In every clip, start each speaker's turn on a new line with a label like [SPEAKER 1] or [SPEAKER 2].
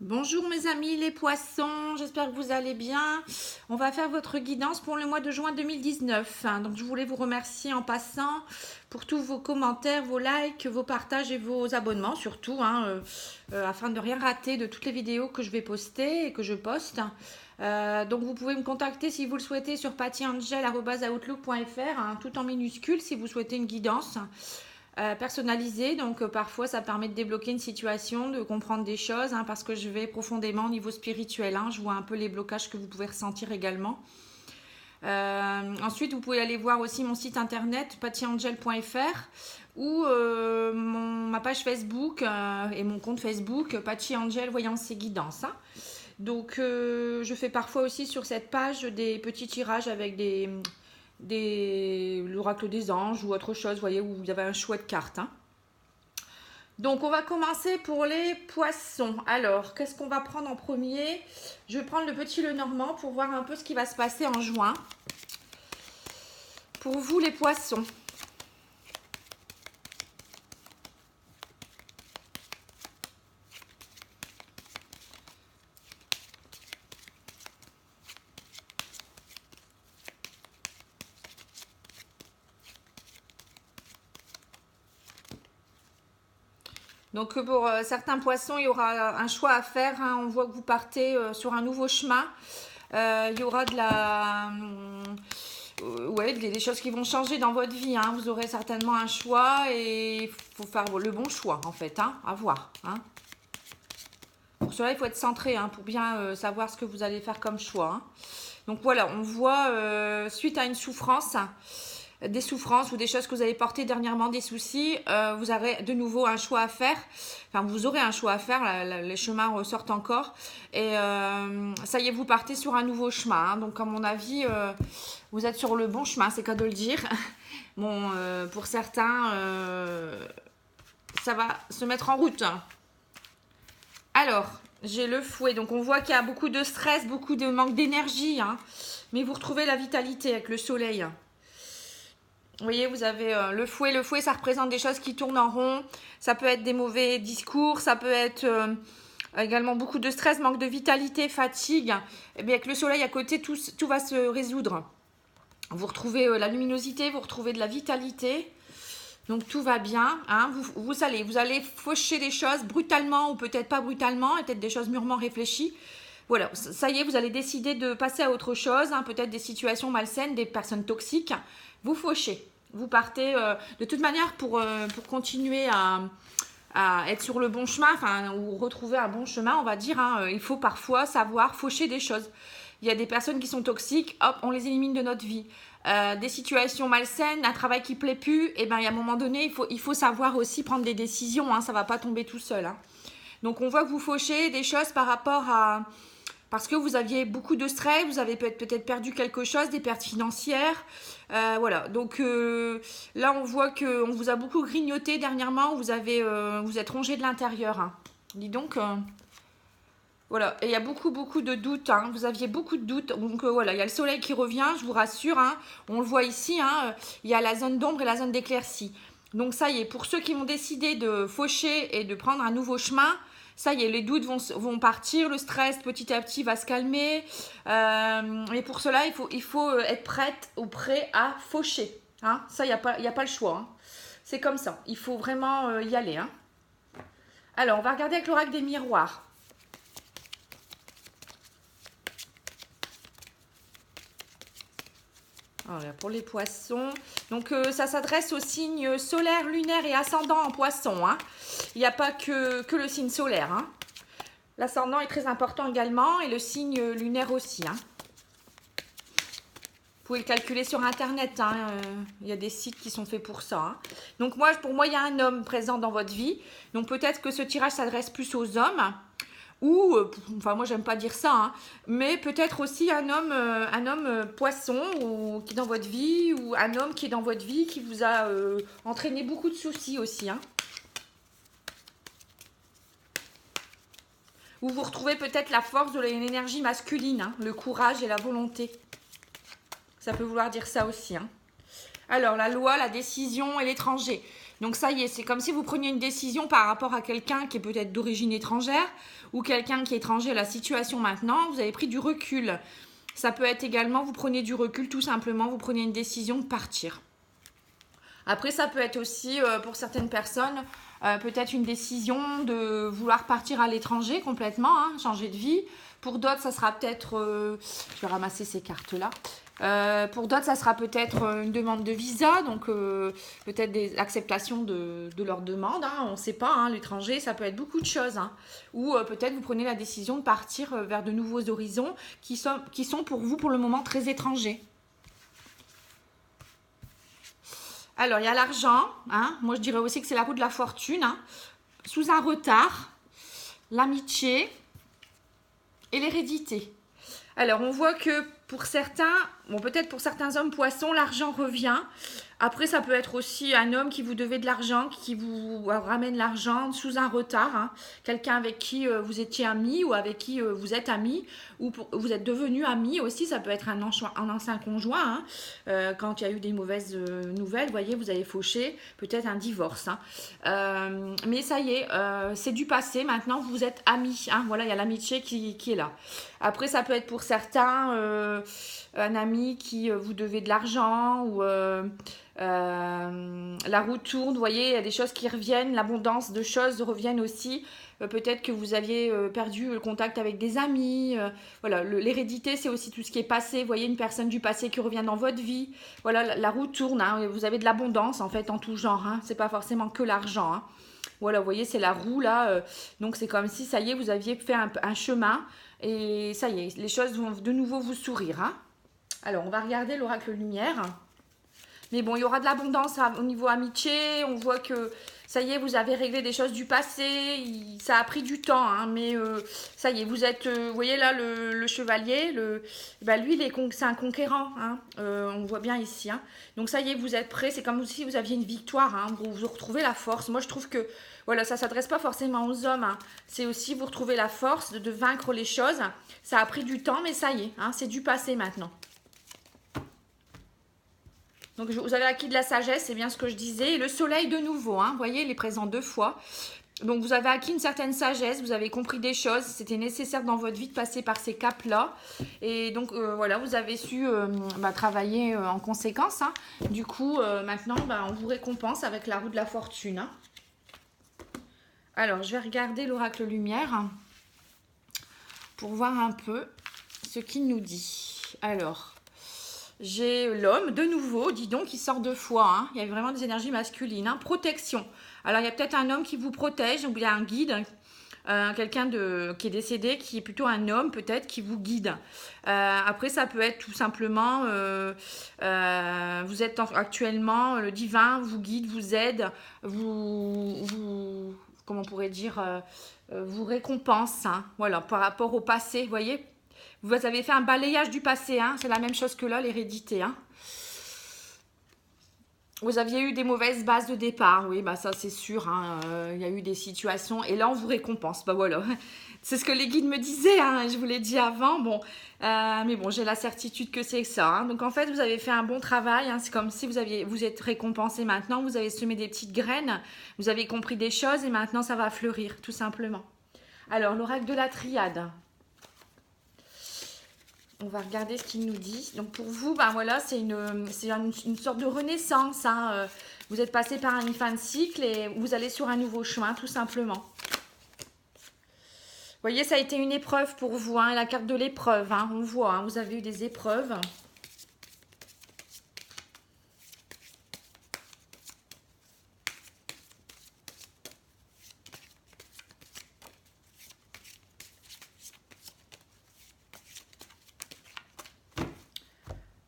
[SPEAKER 1] Bonjour mes amis les poissons, j'espère que vous allez bien. On va faire votre guidance pour le mois de juin 2019. Donc je voulais vous remercier en passant pour tous vos commentaires, vos likes, vos partages et vos abonnements surtout, afin de ne rien rater de toutes les vidéos que je vais poster et que je poste. Donc vous pouvez me contacter si vous le souhaitez sur pattyangel@outlook.fr, tout en minuscule si vous souhaitez une guidance. Personnalisé, donc parfois ça permet de débloquer une situation, de comprendre des choses, parce que je vais profondément au niveau spirituel, je vois un peu les blocages que vous pouvez ressentir également. Ensuite vous pouvez aller voir aussi mon site internet pattyangel.fr ou ma page Facebook et mon compte Facebook Patty Angel Voyance et Guidance. Donc je fais parfois aussi sur cette page des petits tirages avec l'oracle des anges ou autre chose, vous voyez, où il y avait un choix de cartes. Donc on va commencer pour les poissons. Alors, qu'est-ce qu'on va prendre en premier? Je vais prendre le petit Lenormand pour voir un peu ce qui va se passer en juin. Pour vous les poissons. Donc pour certains poissons, il y aura un choix à faire. On voit que vous partez sur un nouveau chemin. Il y aura des choses qui vont changer dans votre vie. Vous aurez certainement un choix et il faut faire le bon choix en fait, à voir. Pour cela, il faut être centré pour bien savoir ce que vous allez faire comme choix. Donc voilà, on voit suite à une souffrance, des souffrances ou des choses que vous avez portées dernièrement, des soucis, vous aurez de nouveau un choix à faire. Enfin, vous aurez un choix à faire, les chemins ressortent encore. Et ça y est, vous partez sur un nouveau chemin. Donc, à mon avis, vous êtes sur le bon chemin, c'est qu'à de le dire. Bon, pour certains, ça va se mettre en route. Alors, j'ai le fouet. Donc, on voit qu'il y a beaucoup de stress, beaucoup de manque d'énergie. Mais vous retrouvez la vitalité avec le soleil. Vous voyez, vous avez le fouet. Le fouet, ça représente des choses qui tournent en rond. Ça peut être des mauvais discours. Ça peut être également beaucoup de stress, manque de vitalité, fatigue. Et bien, avec le soleil à côté, tout va se résoudre. Vous retrouvez la luminosité, vous retrouvez de la vitalité. Donc, tout va bien. Vous allez faucher des choses brutalement ou peut-être pas brutalement. Et peut-être des choses mûrement réfléchies. Voilà, ça y est, vous allez décider de passer à autre chose. Peut-être des situations malsaines, des personnes toxiques. Vous fauchez. Vous partez de toute manière pour continuer à être sur le bon chemin, ou retrouver un bon chemin, on va dire. Il faut parfois savoir faucher des choses. Il y a des personnes qui sont toxiques, hop, on les élimine de notre vie. Des situations malsaines, un travail qui ne plaît plus, et ben, il y a un moment donné, il faut savoir aussi prendre des décisions. Ça ne va pas tomber tout seul. Donc, on voit que vous fauchez des choses par rapport à... Parce que vous aviez beaucoup de stress, vous avez peut-être perdu quelque chose, des pertes financières. Voilà, donc là on voit qu'on vous a beaucoup grignoté dernièrement, vous êtes rongé de l'intérieur. Dis donc, voilà, et il y a beaucoup de doutes, vous aviez beaucoup de doutes. Donc voilà, il y a le soleil qui revient, je vous rassure, on le voit ici, il y a la zone d'ombre et la zone d'éclaircie. Donc ça y est, pour ceux qui vont décider de faucher et de prendre un nouveau chemin, ça y est, les doutes vont partir, le stress petit à petit va se calmer. Et pour cela, il faut être prête ou prêt à faucher. Ça, il n'y a pas le choix. C'est comme ça, il faut vraiment y aller. Alors, on va regarder avec l'oracle des miroirs. Voilà, pour les poissons. Donc, ça s'adresse aux signes solaires, lunaires et ascendants en poisson. Il n'y a pas que le signe solaire. L'ascendant est très important également et le signe lunaire aussi. Vous pouvez le calculer sur Internet. Il y a des sites qui sont faits pour ça. Donc, pour moi, il y a un homme présent dans votre vie. Donc, peut-être que ce tirage s'adresse plus aux hommes. Ou, moi j'aime pas dire ça, mais peut-être aussi un homme poisson qui est dans votre vie, ou un homme qui est dans votre vie qui vous a entraîné beaucoup de soucis aussi. Ou vous retrouvez peut-être la force de l'énergie masculine, le courage et la volonté. Ça peut vouloir dire ça aussi. Alors, la loi, la décision et l'étranger. Donc ça y est, c'est comme si vous preniez une décision par rapport à quelqu'un qui est peut-être d'origine étrangère ou quelqu'un qui est étranger à la situation maintenant. Vous avez pris du recul. Ça peut être également, vous prenez du recul tout simplement, vous prenez une décision de partir. Après, ça peut être aussi, pour certaines personnes, peut-être une décision de vouloir partir à l'étranger complètement, hein, changer de vie. Pour d'autres, ça sera peut-être, je vais ramasser ces cartes-là. Pour d'autres, ça sera peut-être une demande de visa, donc peut-être l'acceptation de leur demande, hein, on ne sait pas, hein, l'étranger, ça peut être beaucoup de choses. Hein. Ou peut-être vous prenez la décision de partir vers de nouveaux horizons qui sont pour vous, pour le moment, très étrangers. Alors, il y a l'argent, hein. Moi je dirais aussi que c'est la roue de la fortune, hein. Sous un retard, l'amitié et l'hérédité. Alors, on voit que pour certains, bon peut-être pour certains hommes poissons, l'argent revient. Après, ça peut être aussi un homme qui vous devait de l'argent, qui vous ramène l'argent sous un retard. Hein. Quelqu'un avec qui vous étiez amis ou avec qui vous êtes amis ou vous êtes devenus amis aussi. Ça peut être un ancien conjoint. Hein. Quand il y a eu des mauvaises nouvelles, vous voyez, vous avez fauché, peut-être un divorce. Hein. Mais ça y est, c'est du passé. Maintenant, vous êtes amis. Hein. Voilà, il y a l'amitié qui est là. Après, ça peut être pour certains un ami qui vous devait de l'argent ou la roue tourne, vous voyez, il y a des choses qui reviennent, l'abondance de choses reviennent aussi. Peut-être que vous aviez perdu le contact avec des amis. Voilà, l'hérédité, c'est aussi tout ce qui est passé. Vous voyez, une personne du passé qui revient dans votre vie. Voilà, la roue tourne. Hein, vous avez de l'abondance, en fait, en tout genre. Hein, c'est pas forcément que l'argent. Hein. Voilà, vous voyez, c'est la roue, là. Donc, c'est comme si, ça y est, vous aviez fait un chemin. Et ça y est, les choses vont de nouveau vous sourire. Hein. Alors, on va regarder l'oracle lumière. Mais bon, il y aura de l'abondance au niveau amitié. On voit que ça y est, vous avez réglé des choses du passé. Ça a pris du temps, hein, mais ça y est, vous êtes... vous voyez là, le chevalier, lui, c'est un conquérant. Hein, on voit bien ici. Hein. Donc ça y est, vous êtes prêts. C'est comme si vous aviez une victoire. Hein, vous retrouvez la force. Moi, je trouve que voilà, ça ne s'adresse pas forcément aux hommes. Hein. C'est aussi, vous retrouvez la force de vaincre les choses. Ça a pris du temps, mais ça y est, hein, c'est du passé maintenant. Donc, vous avez acquis de la sagesse, c'est bien ce que je disais. Et le soleil de nouveau, hein, vous voyez, il est présent 2 fois. Donc, vous avez acquis une certaine sagesse, vous avez compris des choses. C'était nécessaire dans votre vie de passer par ces caps-là. Et donc, voilà, vous avez su travailler en conséquence. Hein. Du coup, maintenant, on vous récompense avec la roue de la fortune. Hein. Alors, je vais regarder l'oracle lumière pour voir un peu ce qu'il nous dit. Alors... J'ai l'homme, de nouveau, dis donc, qui sort 2 fois. Hein. Il y a vraiment des énergies masculines. Hein. Protection. Alors, il y a peut-être un homme qui vous protège, ou il y a un guide, quelqu'un qui est décédé, qui est plutôt un homme, peut-être, qui vous guide. Après, ça peut être tout simplement, vous êtes actuellement, le divin vous guide, vous aide, comment on pourrait dire, vous récompense. Hein. Voilà, par rapport au passé, vous voyez. Vous avez fait un balayage du passé, hein. C'est la même chose que là, l'hérédité. Hein. Vous aviez eu des mauvaises bases de départ, oui, ça c'est sûr. Hein. Il y a eu des situations et là on vous récompense. Voilà, c'est ce que les guides me disaient, hein. Je vous l'ai dit avant. Bon, mais bon, j'ai la certitude que c'est ça. Hein. Donc en fait, vous avez fait un bon travail. Hein. C'est comme si vous êtes récompensé maintenant. Vous avez semé des petites graines. Vous avez compris des choses et maintenant ça va fleurir, tout simplement. Alors, l'oracle de la triade. On va regarder ce qu'il nous dit. Donc pour vous, voilà, c'est une sorte de renaissance. Hein. Vous êtes passé par une fin de cycle et vous allez sur un nouveau chemin, tout simplement. Vous voyez, ça a été une épreuve pour vous. Hein, la carte de l'épreuve, hein, on voit, hein, vous avez eu des épreuves.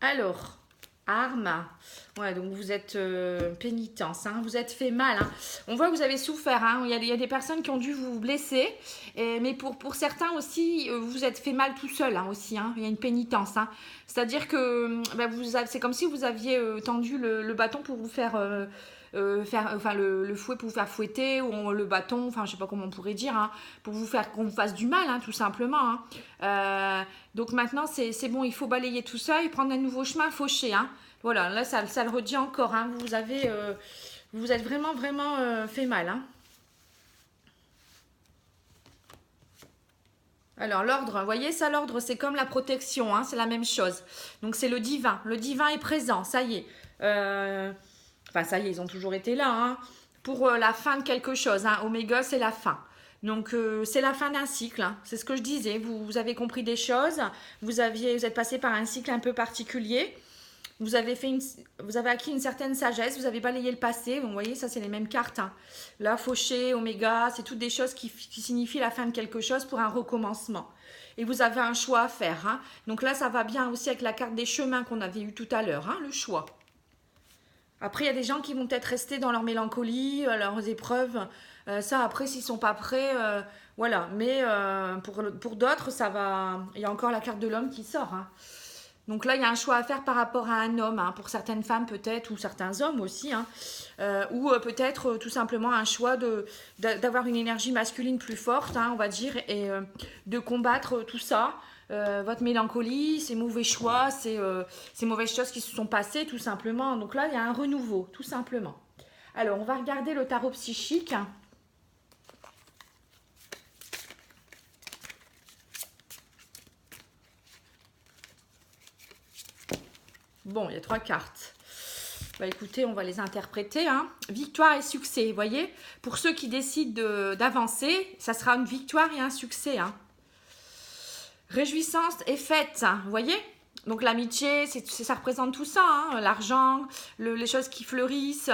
[SPEAKER 1] Alors, arme. Ouais, donc vous êtes pénitence, hein, vous êtes fait mal. Hein. On voit que vous avez souffert. Hein. Il y a des personnes qui ont dû vous blesser. Mais pour certains aussi, vous êtes fait mal tout seul hein, aussi. Hein. Il y a une pénitence. Hein. C'est-à-dire que c'est comme si vous aviez tendu le bâton pour vous faire... le fouet pour vous faire fouetter ou le bâton, je sais pas comment on pourrait dire, hein, pour vous faire qu'on vous fasse du mal, hein, tout simplement. Hein. Donc maintenant c'est bon, il faut balayer tout ça et prendre un nouveau chemin fauché. Hein. Voilà, là ça le redit encore. Hein, vous avez Vous vous êtes vraiment, vraiment fait mal. Hein. Alors, l'ordre, vous voyez, ça, l'ordre, c'est comme la protection, hein, c'est la même chose. Donc, c'est le divin. Le divin est présent, ça y est. Enfin, ça y est, ils ont toujours été là, hein, pour la fin de quelque chose. Hein. Oméga, c'est la fin. Donc, c'est la fin d'un cycle. Hein. C'est ce que je disais. Vous avez compris des choses. Vous êtes passé par un cycle un peu particulier. Vous avez acquis une certaine sagesse, vous avez balayé le passé. Vous voyez, ça, c'est les mêmes cartes. Hein. Là, fauché, oméga, c'est toutes des choses qui signifient la fin de quelque chose pour un recommencement. Et vous avez un choix à faire. Hein. Donc là, ça va bien aussi avec la carte des chemins qu'on avait eu tout à l'heure, hein, le choix. Après, il y a des gens qui vont peut-être rester dans leur mélancolie, leurs épreuves. Ça, après, s'ils ne sont pas prêts, voilà. Mais pour d'autres, ça va. Il y a encore la carte de l'homme qui sort. Hein. Donc là, il y a un choix à faire par rapport à un homme, hein, pour certaines femmes peut-être, ou certains hommes aussi, hein, ou peut-être tout simplement un choix d'avoir une énergie masculine plus forte, hein, on va dire, et de combattre tout ça, votre mélancolie, ces mauvais choix, ces mauvaises choses qui se sont passées, tout simplement. Donc là, il y a un renouveau, tout simplement. Alors, on va regarder le tarot psychique. Bon, il y a 3 cartes. Bah, écoutez, on va les interpréter. Hein. Victoire et succès, vous voyez. Pour ceux qui décident d'avancer, ça sera une victoire et un succès. Hein. Réjouissance et fête, vous voyez. Donc l'amitié, ça représente tout ça, hein, l'argent, les choses qui fleurissent,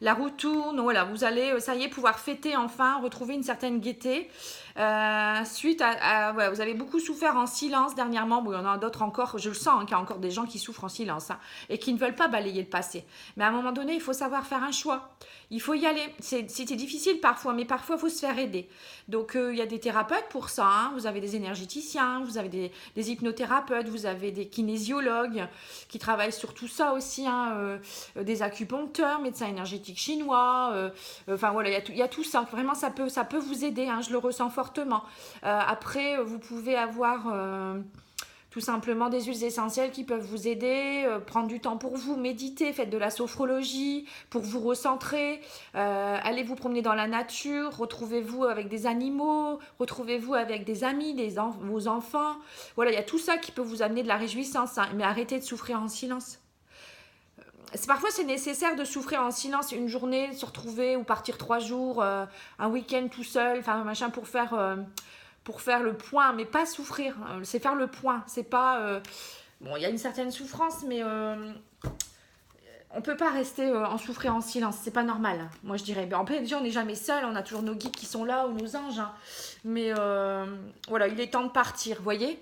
[SPEAKER 1] la roue tourne, voilà, vous allez, ça y est, pouvoir fêter enfin, retrouver une certaine gaieté. Suite ouais, vous avez beaucoup souffert en silence dernièrement, bon, il y en a d'autres encore, je le sens, hein, qu'il y a encore des gens qui souffrent en silence, hein, et qui ne veulent pas balayer le passé. Mais à un moment donné, il faut savoir faire un choix, il faut y aller. C'était difficile parfois, mais parfois il faut se faire aider. Donc il y a des thérapeutes pour ça, hein, vous avez des énergéticiens, vous avez des hypnothérapeutes, vous avez des kinésiologues qui travaillent sur tout ça aussi, hein, des acupuncteurs, médecins énergétiques chinois, enfin voilà, il y a tout ça, vraiment ça peut vous aider, hein, je le ressens fortement. Après, vous pouvez avoir tout simplement des huiles essentielles qui peuvent vous aider, prendre du temps pour vous, méditer, faites de la sophrologie pour vous recentrer, allez vous promener dans la nature, retrouvez-vous avec des animaux, retrouvez-vous avec des amis, vos enfants. Voilà, il y a tout ça qui peut vous amener de la réjouissance, hein, mais arrêtez de souffrir en silence. Parfois, c'est nécessaire de souffrir en silence une journée, se retrouver ou partir 3 jours, un week-end tout seul, enfin machin pour faire le point, mais pas souffrir. C'est faire le point. C'est pas. Bon, il y a une certaine souffrance, mais on peut pas rester en souffrir en silence. C'est pas normal. Moi, je dirais. En fait, déjà, on n'est jamais seul. On a toujours nos guides qui sont là ou nos anges. Hein. Mais voilà, il est temps de partir. Vous voyez.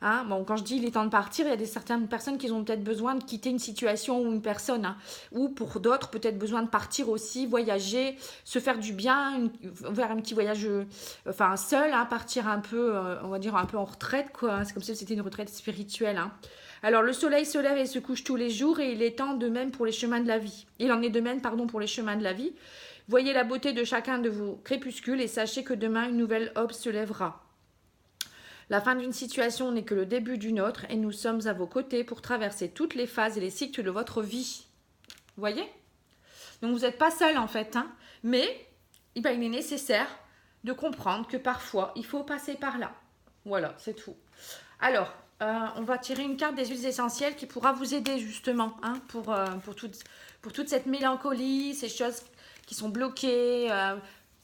[SPEAKER 1] Hein, bon, quand je dis il est temps de partir, il y a certaines personnes qui ont peut-être besoin de quitter une situation ou une personne, hein, ou pour d'autres peut-être besoin de partir aussi, voyager, se faire du bien, faire un petit voyage, enfin seul, hein, partir un peu, on va dire un peu en retraite, quoi. Hein, c'est comme si c'était une retraite spirituelle. Hein. Alors le soleil se lève et se couche tous les jours et il est temps de même pour les chemins de la vie. Il en est de même, pardon, pour les chemins de la vie. Voyez la beauté de chacun de vos crépuscules et sachez que demain une nouvelle aube se lèvera. La fin d'une situation n'est que le début d'une autre et nous sommes à vos côtés pour traverser toutes les phases et les cycles de votre vie. Vous voyez? Donc vous n'êtes pas seul en fait, hein, mais il est nécessaire de comprendre que parfois il faut passer par là. Voilà, c'est tout. Alors, on va tirer une carte des huiles essentielles qui pourra vous aider justement, hein, pour toute cette mélancolie, ces choses qui sont bloquées,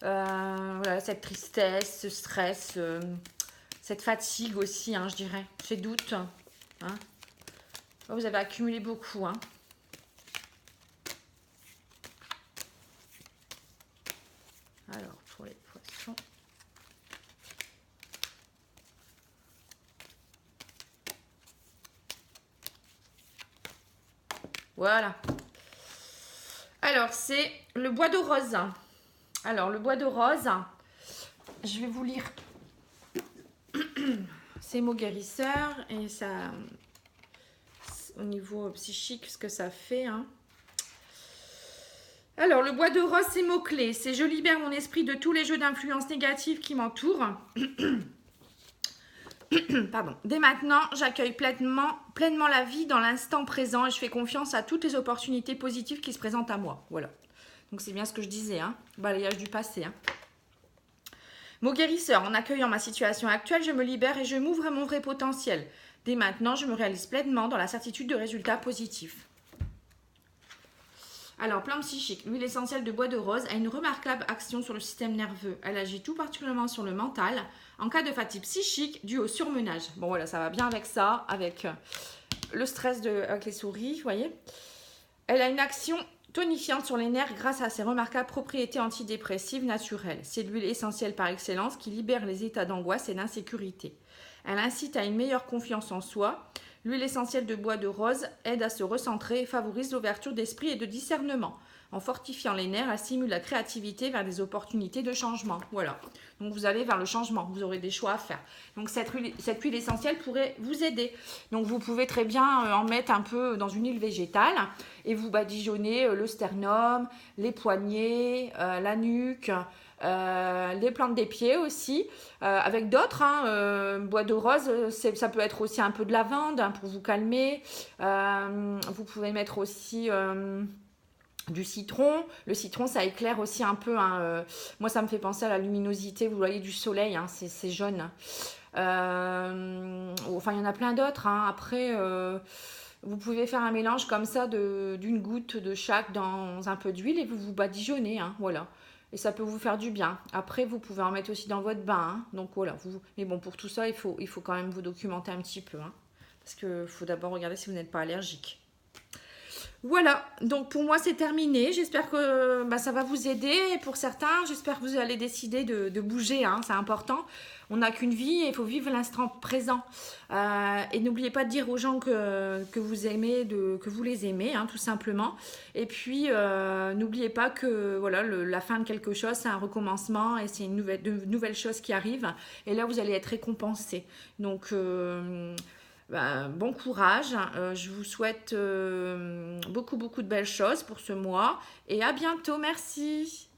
[SPEAKER 1] voilà, cette tristesse, ce stress, cette fatigue aussi, hein, je dirais, ces doutes. Hein. Vous avez accumulé beaucoup. Hein. Alors, pour les poissons. Voilà. Alors, c'est le bois de rose. Alors, le bois de rose, je vais vous lire ces mots guérisseurs et ça, au niveau psychique, ce que ça fait. Hein. Alors, le bois de rose, c'est mots-clés. C'est je libère mon esprit de tous les jeux d'influence négatives qui m'entourent. Pardon. Dès maintenant, j'accueille pleinement la vie dans l'instant présent et je fais confiance à toutes les opportunités positives qui se présentent à moi. Voilà. Donc c'est bien ce que je disais, hein. Balayage du passé, hein. Mot guérisseur, en accueillant ma situation actuelle, je me libère et je m'ouvre à mon vrai potentiel. Dès maintenant, je me réalise pleinement dans la certitude de résultats positifs. Alors, plante psychique. L'huile essentielle de bois de rose a une remarquable action sur le système nerveux. Elle agit tout particulièrement sur le mental en cas de fatigue psychique due au surmenage. Bon, voilà, ça va bien avec ça, avec le stress avec les souris, vous voyez. Elle a une action tonifiante sur les nerfs grâce à ses remarquables propriétés antidépressives naturelles. C'est l'huile essentielle par excellence qui libère les états d'angoisse et d'insécurité. Elle incite à une meilleure confiance en soi. L'huile essentielle de bois de rose aide à se recentrer et favorise l'ouverture d'esprit et de discernement. En fortifiant les nerfs, elle stimule la créativité vers des opportunités de changement. Voilà. Donc vous allez vers le changement, vous aurez des choix à faire. Donc cette huile essentielle pourrait vous aider. Donc vous pouvez très bien en mettre un peu dans une huile végétale et vous badigeonnez le sternum, les poignets, la nuque, les plantes des pieds aussi, avec d'autres, hein, bois de rose, ça peut être aussi un peu de lavande hein, pour vous calmer. Vous pouvez mettre aussi du citron. Le citron, ça éclaire aussi un peu. Hein, moi, ça me fait penser à la luminosité, vous voyez, du soleil. Hein, c'est jaune. Enfin, il y en a plein d'autres. Hein. Après, vous pouvez faire un mélange comme ça d'une goutte de chaque dans un peu d'huile et vous vous badigeonnez. Hein, voilà. Et ça peut vous faire du bien. Après, vous pouvez en mettre aussi dans votre bain. Hein. Donc voilà. Mais bon, pour tout ça, il faut quand même vous documenter un petit peu. Hein, parce qu'il faut d'abord regarder si vous n'êtes pas allergique. Voilà, donc pour moi c'est terminé. J'espère que ça va vous aider. Et pour certains, j'espère que vous allez décider de bouger. Hein, c'est important. On n'a qu'une vie et il faut vivre l'instant présent. Et n'oubliez pas de dire aux gens que vous aimez, que vous les aimez, hein, tout simplement. Et puis, n'oubliez pas que voilà, la fin de quelque chose, c'est un recommencement et c'est de nouvelles choses qui arrivent. Et là, vous allez être récompensé. Donc... bon courage, je vous souhaite beaucoup de belles choses pour ce mois et à bientôt, merci.